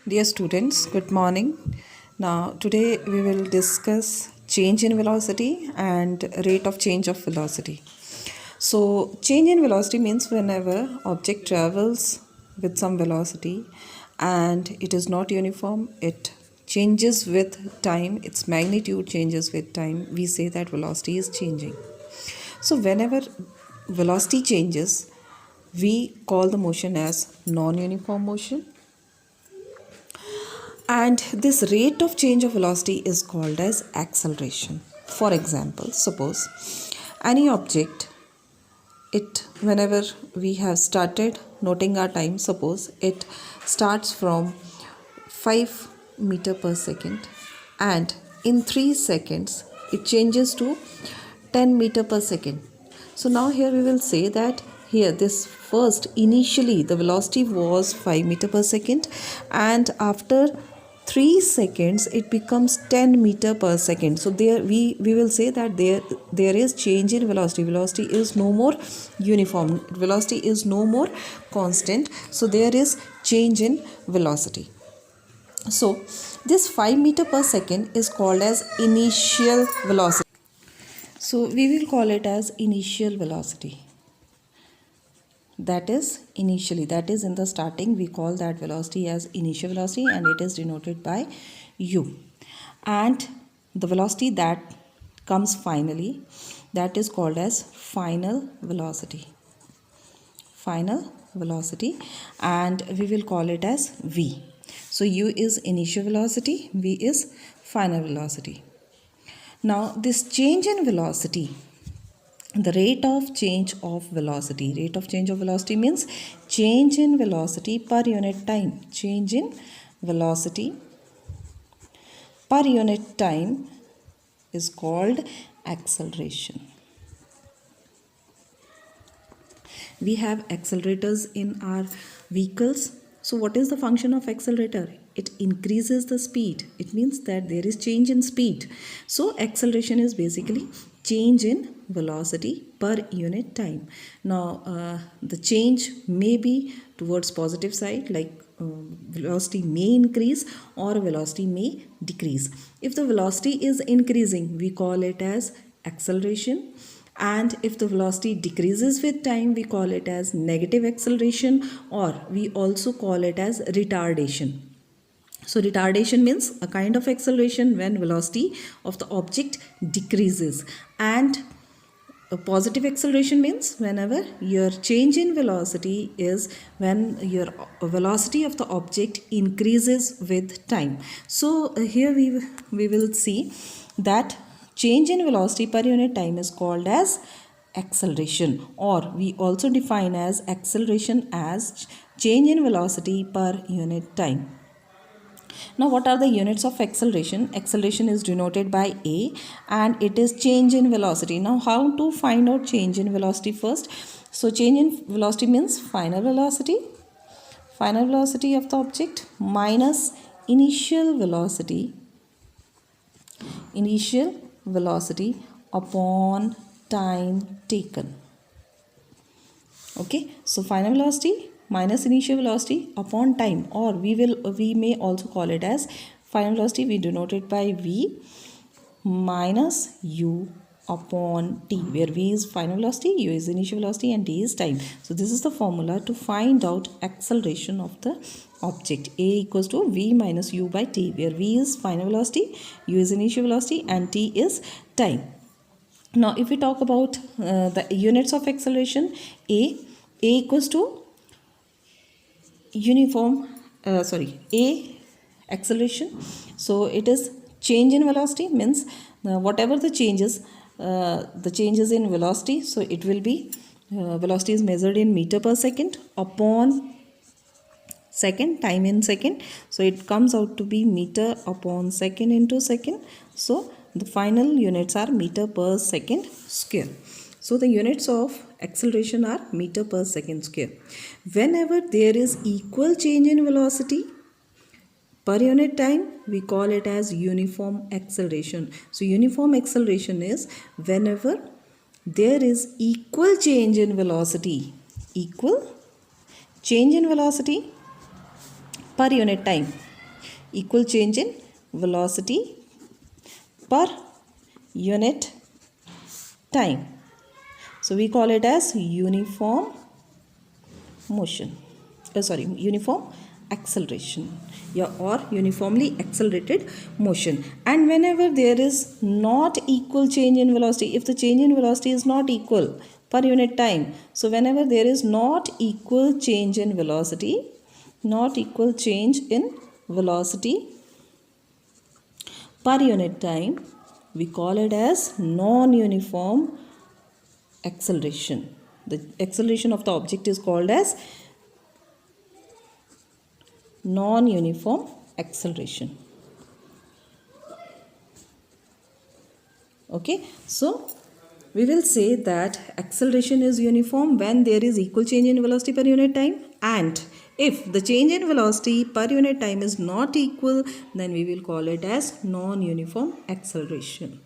Dear students, good morning. Now, today we will discuss change in velocity and rate of change of velocity. So, change in velocity means whenever object travels with some velocity and it is not uniform, it changes with time, its magnitude changes with time, we say that velocity is changing. So, whenever velocity changes, we call the motion as non-uniform motion, and this rate of change of velocity is called as acceleration. For example, suppose any object, it whenever we have started noting our time, suppose it starts from 5 meter per second and in 3 seconds it changes to 10 meter per second. So now here we will say that here this first initially the velocity was 5 meter per second and after 3 seconds it becomes 10 meter per second. So there we will say that there is change in velocity is no more uniform, velocity is no more constant, so there is change in velocity. So this 5 meter per second is called as initial velocity. So we will call it as initial velocity. That is initially, that is in the starting, we call that velocity as initial velocity and it is denoted by u. And the velocity that comes finally, that is called as final velocity. Final velocity, and we will call it as v. So u is initial velocity, v is final velocity. Now this change in velocity, the rate of change of velocity means change in velocity per unit time. Change in velocity per unit time is called acceleration. We have accelerators in our vehicles. So what is the function of accelerator? It increases the speed. It means that there is change in speed. So acceleration is basically change in velocity per unit time. Now the change may be towards positive side, like velocity may increase or velocity may decrease. If the velocity is increasing, we call it as acceleration, and if the velocity decreases with time, we call it as negative acceleration, or we also call it as retardation. So retardation means a kind of acceleration when velocity of the object decreases, and a positive acceleration means whenever your change in velocity is when your velocity of the object increases with time. So here we will see that change in velocity per unit time is called as acceleration, or we also define as acceleration as change in velocity per unit time. Now what are the units of acceleration? Acceleration is denoted by A and it is change in velocity. Now how to find out change in velocity first? So change in velocity means final velocity of the object minus initial velocity upon time taken. Okay, so final velocity minus initial velocity upon time, or we may also call it as final velocity, we denote it by v minus u upon t, where v is final velocity, u is initial velocity and t is time. So this is the formula to find out acceleration of the object. A equals to v minus u by t, where v is final velocity, u is initial velocity and t is time. Now if we talk about the units of acceleration, A equals to A acceleration. So it is change in velocity, means whatever the changes in velocity, so it will be velocity is measured in meter per second upon second, time in second, so it comes out to be meter upon second into second. So the final units are meter per second square. So the units of acceleration are meter per second square. Whenever there is equal change in velocity per unit time, we call it as uniform acceleration. So uniform acceleration is whenever there is equal change in velocity per unit time. equal change in velocity per unit time. So we call it as uniform motion. Uniform acceleration, or uniformly accelerated motion. And whenever there is not equal change in velocity, if the change in velocity is not equal per unit time, so whenever there is not equal change in velocity, per unit time, we call it as non-uniform acceleration. The acceleration of the object is called as non-uniform acceleration. Okay, so we will say that acceleration is uniform when there is equal change in velocity per unit time, and if the change in velocity per unit time is not equal, then we will call it as non-uniform acceleration.